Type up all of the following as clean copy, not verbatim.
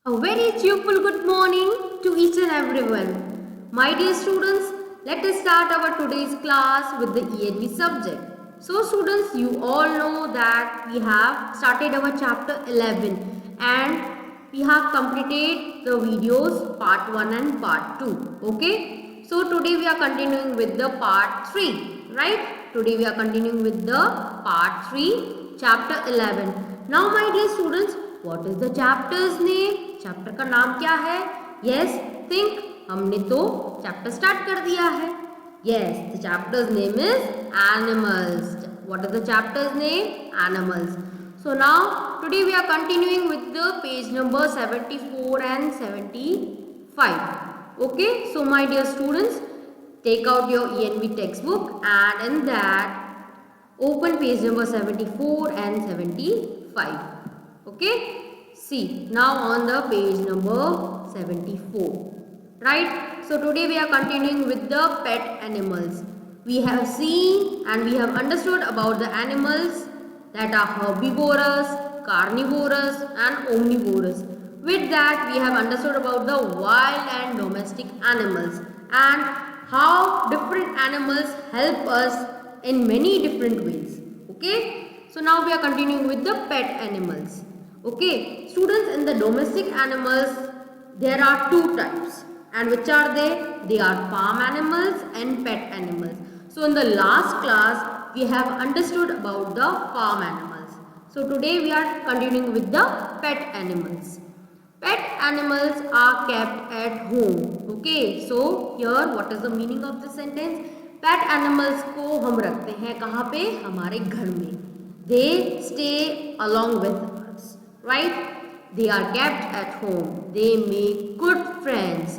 A very cheerful good morning to each and everyone. My dear students, let us start our today's class with the ENV subject. So students, you all know that we have started our chapter 11 and we have completed the videos part 1 and part 2. Okay. So today we are continuing with the part 3. Right. Today we are continuing with the part 3 chapter 11. Now my dear students, what is the chapter's name? Chapter का नाम क्या है? Yes think हमने तो chapter start कर दिया है. Yes the chapters name is animals. What is the chapters name? Animals. So now today we are continuing with the page number 74 and 75. Okay, so my dear students, take out your ENV textbook and in that open page number 74 and 75. Okay. See, now on the page number 74, right? So today we are continuing with the pet animals. We have seen and we have understood about the animals that are herbivorous, carnivorous and omnivorous. With that we have understood about the wild and domestic animals and how different animals help us in many different ways. Okay? So now we are continuing with the pet animals. Okay, students, in the domestic animals there are two types, and which are they? They are farm animals and pet animals. So in the last class we have understood about the farm animals. So today we are continuing with the pet animals. Pet animals are kept at home. Okay, so here what is the meaning of this sentence? Pet animals को हम रखते हैं कहाँ पे? हमारे घर में. They stay along with us. Right? They are kept at home. They make good friends.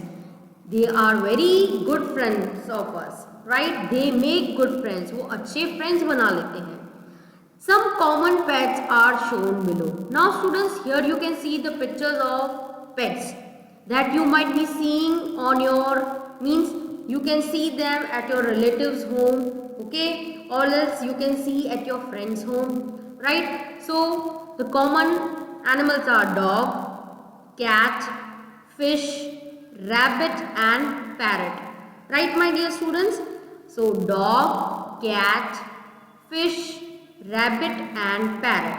They are very good friends of us. Right? They make good friends. वो अच्छे friends बना लेते हैं. Some common pets are shown below. Now students, here you can see the pictures of pets that you might be seeing on your, means you can see them at your relatives home. Okay, or else you can see at your friend's home. Right? So the common animals are dog, cat, fish, rabbit and parrot. Right, my dear students? So dog, cat, fish, rabbit and parrot.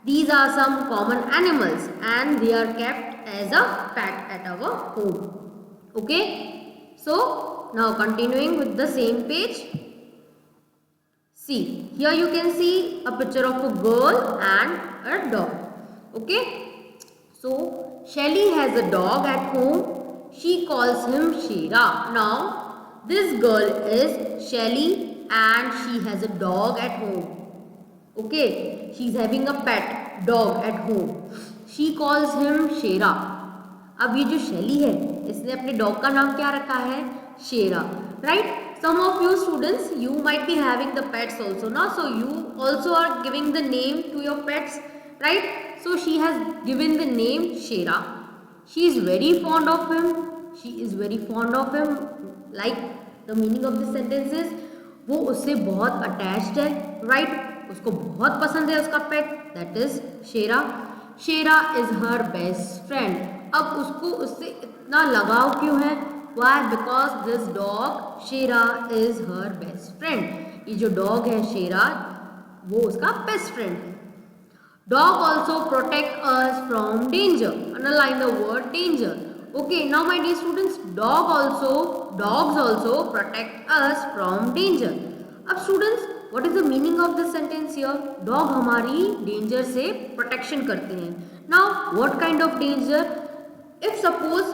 These are some common animals and they are kept as a pet at our home. Okay? So now continuing with the same page. See, here you can see a picture of a girl and a dog. Okay, so Shelly has a dog at home. She calls him Shera. Now this girl is Shelly and she has a dog at home. Okay, she's having a pet dog at home. She calls him Shera. अब ये जो शेली है इसने अपने dog का नाम क्या रखा है? शेरा. Right? Some of you students, you might be having the pets also, no? So you also are giving the name to your pets, right? So she has given the name Shera. She is very fond of him. She is very fond of him. Like the meaning of this sentence is, वो उससे बहुत attached है, right? उसको बहुत पसंद है उसका pet. That is Shera. Shera is her best friend. अब उसको उससे इतना लगाव क्यों है? Why? Because this dog Shera is her best friend. ये जो dog है Shera वो उसका best friend है. Dog also protect us from danger. Underline the word danger. Okay, now my dear students, dogs also protect us from danger. अब students, what is the meaning of this sentence here? Dog हमारी danger से protection करते हैं. Now, what kind of danger? If suppose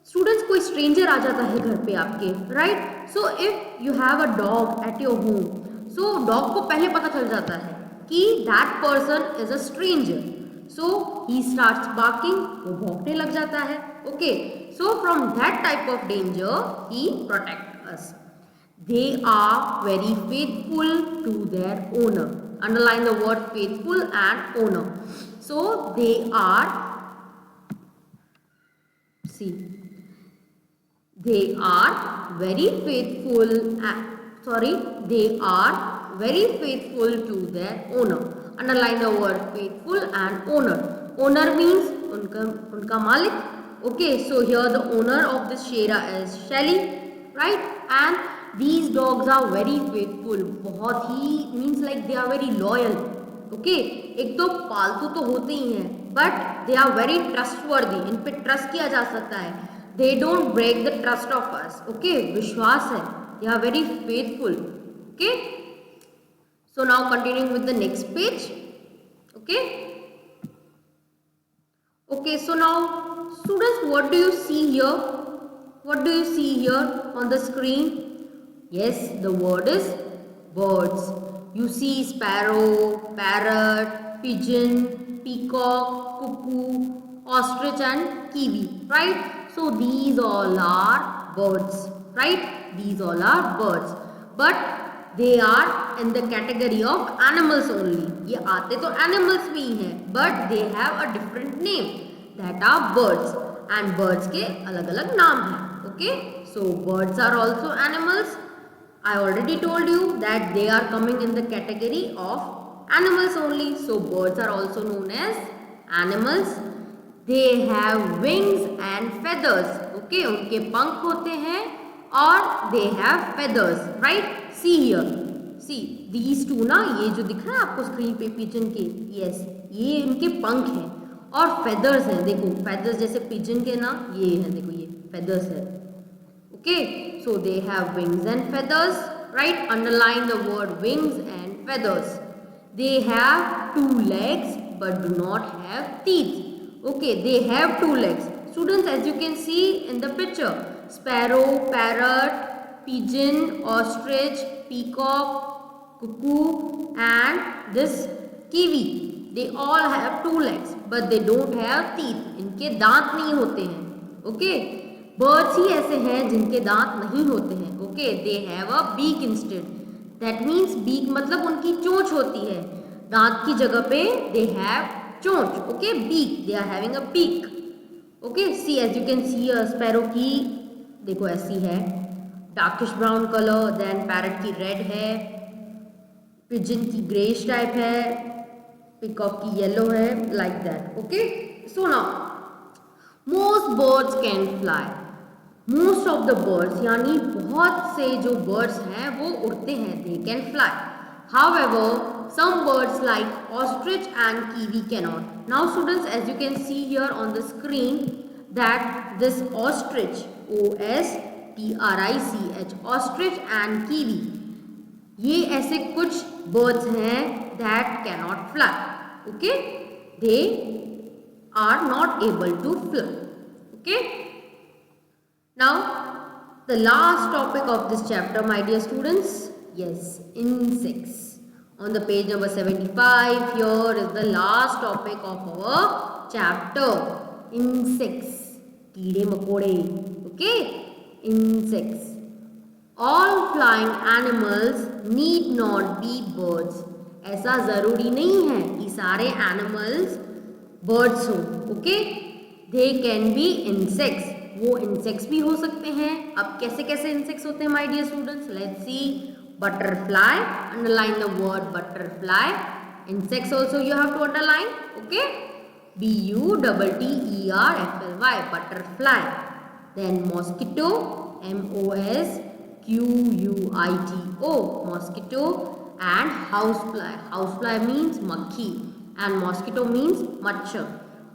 students कोई stranger आ जाता है घर पे आपके, right? So if you have a dog at your home, so dog को पहले पता चल जाता है कि that person is a stranger. So he starts barking, वो भौंकने लग जाता है. Okay, so from that type of danger he protects us. They are very faithful to their owner. Underline the word faithful and owner. So they are, see, they are very faithful. They are very faithful to their owner. Underline the word faithful and owner. Owner means उनका मालिक। Okay, so here the owner of this Shera is Shelly, right, and these dogs are very faithful, बहुत ही means like they are very loyal. Okay, एक तो पालतू तो होते ही हैं but they are very trustworthy, इन पे ट्रस्ट किया जा सकता है। They don't break the trust of us. Okay, विश्वास है, they are very faithful. Okay, so now continuing with the next page. Okay, okay, so now students, what do you see here? What do you see here on the screen? Yes, the word is birds. You see sparrow, parrot, pigeon, peacock, cuckoo, ostrich and kiwi, right? So these all are birds, right? These all are birds, but they are in the category of animals only. ये आते तो animals में ही हैं, but they have a different name, that are birds, and birds के अलग अलग नाम हैं. Okay, so birds are also animals. I already told you that they are coming in the category of animals only. So birds are also known as animals. They have wings and feathers. Okay, उनके पंख होते हैं और they have feathers, right? See here, see these two ना, ये जो दिख रहा है आपको स्क्रीन पे पिजन के, yes, ये इनके पंख हैं और feathers हैं. देखो feathers जैसे पिजन के ना, ये हैं, देखो ये feathers है. Okay, so they have wings and feathers, right? Underline the word wings and feathers. They have two legs but do not have teeth. Okay, they have two legs. Students, as you can see in the picture, sparrow, parrot, pigeon, ostrich, peacock, cuckoo and this kiwi, they all have two legs but they don't have teeth. इनके दांत नहीं होते हैं. Okay, birds ही ऐसे हैं जिनके दांत नहीं होते हैं. Okay, they have a beak instead. That means beak मतलब उनकी चोंच होती है. दांत की जगह पे they have चोंच. Okay, beak, they are having a beak. Okay, see, as you can see a sparrow की देखो ऐसी है, darkish brown colour, then parrot की रेड है, पिजन की ग्रेश टाइप है, पिकॉक की येलो है, like that. Okay, so now most birds can fly. Most of the birds यानी बहुत से जो बर्ड्स हैं वो उड़ते हैं, they can fly. However, some birds like ostrich and kiwi cannot. Now students, as you can see here on the screen, that this ostrich, O-S-T-R-I-C-H, ostrich and kiwi, ये ऐसे कुछ birds हैं that cannot fly. Okay, they are not able to fly. Okay, now the last topic of this chapter, my dear students, yes, insects. On the page number 75, here is the last topic of our chapter, insects. कीड़े मकोड़े. Okay, insects. All flying animals need not be birds. ऐसा ज़रूरी नहीं है कि सारे animals birds हो. Okay, they can be insects. वो insects भी हो सकते हैं. अब कैसे कैसे insects होते हैं my dear students? Let's see. Butterfly, underline the word butterfly. Insects also you have to underline. Okay, B-U-T-T-E-R-F-L-Y, butterfly. Then mosquito, M-O-S-Q-U-I-T-O, mosquito. And housefly. Housefly means makhi and mosquito means machhar.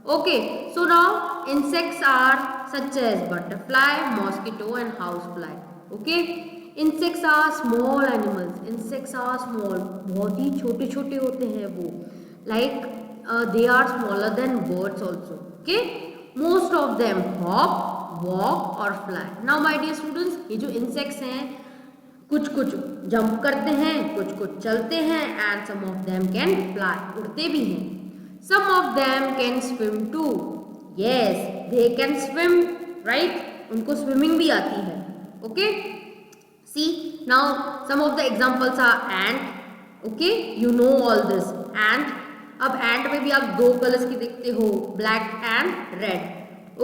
Okay, so now insects are such as butterfly, mosquito and housefly. Okay, insects are small animals. Insects are small, बहुत ही छोटे छोटे होते हैं वो. Like they are smaller than birds also. Okay, most of them hop, walk or fly. Now my dear students, ये जो insects हैं कुछ कुछ जंप करते हैं, कुछ कुछ चलते हैं, and some of them can fly, उड़ते भी हैं. Some of them can swim too. Yes, they can swim, right? उनको swimming भी आती है. Okay, see, now some of the examples are ant. Okay, you know all this. Ant. अब ant में भी आप दो कलर्स की देखते हो, black and red.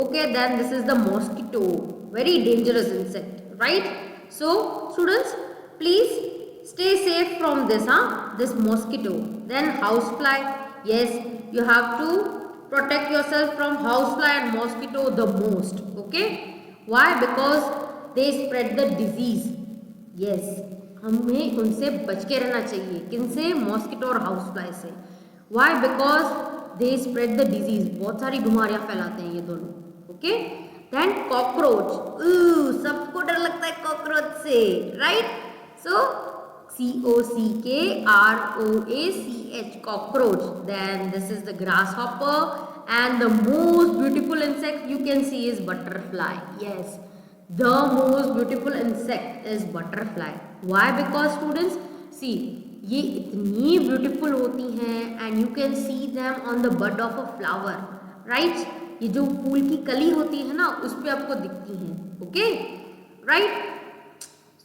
Okay, then this is the mosquito, very dangerous insect, right? So students, please stay safe from this, this mosquito. Then housefly, yes, you have to protect yourself from housefly and mosquito the most. Okay? Why? Because they spread the disease. Yes, हमें उनसे बच के रहना चाहिए. किन से? Mosquito और house fly से. Why? Because they spread the disease. बहुत सारी बीमारियां फैलाते हैं ये दोनों. Okay? Then cockroach. सबको डर लगता है कॉकरोच से, right? So COCKROACH, cockroach. Then this is the grasshopper, and the most beautiful insect you can see is butterfly. Yes, the most beautiful insect is butterfly. Why? Because students, see, ये इतनी beautiful होती हैं and you can see them on the bud of a flower, right? ये जो फूल की कली होती है ना, उस पे आपको दिखती हैं. Okay, right?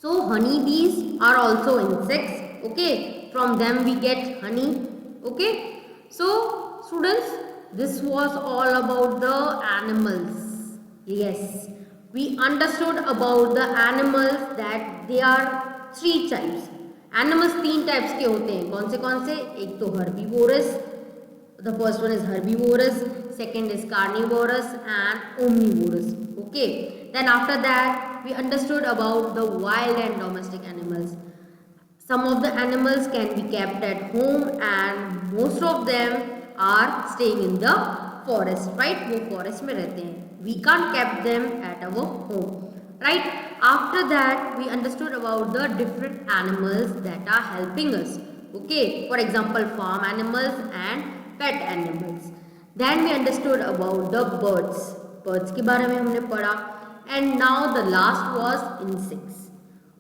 So honeybees are also insects. Okay, from them we get honey. Okay, so students, this was all about the animals. Yes, we understood about the animals that they are three types. Animals तीन types के होते हैं. कौन से? एक तो herbivorous. The first one is herbivorous, second is carnivorous and omnivorous. Okay, then after that we understood about the wild and domestic animals. Some of the animals can be kept at home and most of them are staying in the forest, right? वो forest में रहते हैं. We can't keep them at our home, right? After that we understood about the different animals that are helping us. Okay, for example farm animals and pet animals. Then we understood about the birds. Birds के बारे में हमने पढ़ा. And now the last was insects.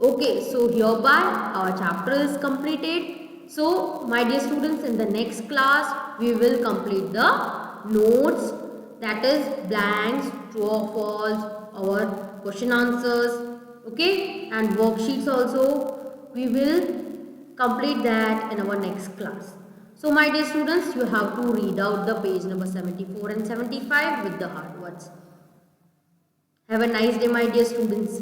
Okay, so hereby our chapter is completed. So my dear students, in the next class we will complete the notes, that is blanks, true or false, our question answers, okay, and worksheets also. We will complete that in our next class. So my dear students, you have to read out the page number 74 and 75 with the hard words. Have a nice day, my dear students.